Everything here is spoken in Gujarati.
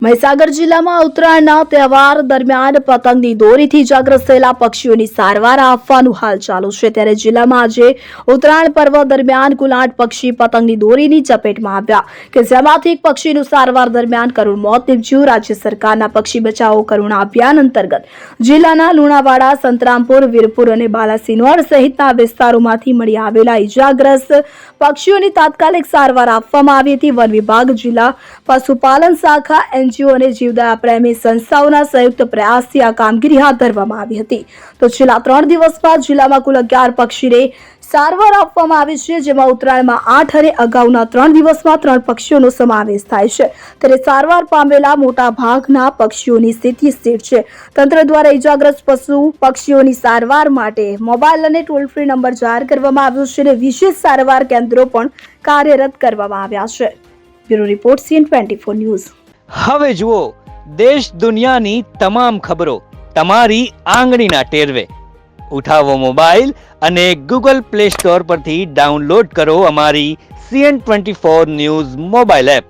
મહીસાગર જિલ્લામાં ઉત્તરાયણના તહેવાર દરમિયાન પતંગની દોરીથી ઇજાગ્રસ્ત થયેલા પક્ષીઓની સારવાર આપવાનું હાલ ચાલુ છે। ત્યારે જિલ્લામાં આજે ઉત્તરાયણ પર્વ દરમિયાન કુલ 8 પક્ષી પતંગની દોરીની ચપેટમાં આવ્યા કે જેમાંથી એક પક્ષીનું સારવાર દરમિયાન કરુણ મોત નીપજ્યું। રાજ્ય સરકારના પક્ષી બચાવો કરુણા અભિયાન અંતર્ગત જિલ્લાના લુણાવાડા, સંતરામપુર, વીરપુર અને બાલાસિનોર સહિતના વિસ્તારોમાંથી મળી આવેલા ઇજાગ્રસ્ત પક્ષીઓની તાત્કાલિક સારવાર આપવામાં આવી હતી। વન વિભાગ, જિલ્લા પશુપાલન શાખા, NGO અને જીવદયા પ્રેમી સંસ્થાઓના સંયુક્ત પ્રયાસથી આ કામગીરી હાથ ધરવામાં આવી હતી। તો છેલ્લા 3 દિવસમાં જિલ્લામાં કુલ 11 પક્ષીને સારવાર આપવામાં આવી છે, જેમાં ઉત્તરાયણમાં 8 અને અગાઉના 3 દિવસમાં 3 પક્ષીઓનો સમાવેશ થાય છે। ત્યારે સારવાર પામેલા મોટા ભાગના પક્ષીઓની સ્થિતિ સ્થિર છે। તંત્ર દ્વારા ઇજાગ્રસ્ત પક્ષીઓની સારવાર માટે મોબાઈલ અને ટોલ ફ્રી નંબર જાહેર કરવામાં આવ્યો છે અને વિશેષ સારવાર કેન્દ્રો પણ કાર્યરત કરવામાં આવ્યા છે। Bureau report CN24 news. હવે જુઓ દેશ દુનિયાની તમામ ખબરો તમારી આંગળીના ટેરવે। ઉઠાવો મોબાઈલ અને ગૂગલ પ્લે સ્ટોર પરથી ડાઉનલોડ કરો અમારી CN24 ન્યૂઝ મોબાઈલ એપ।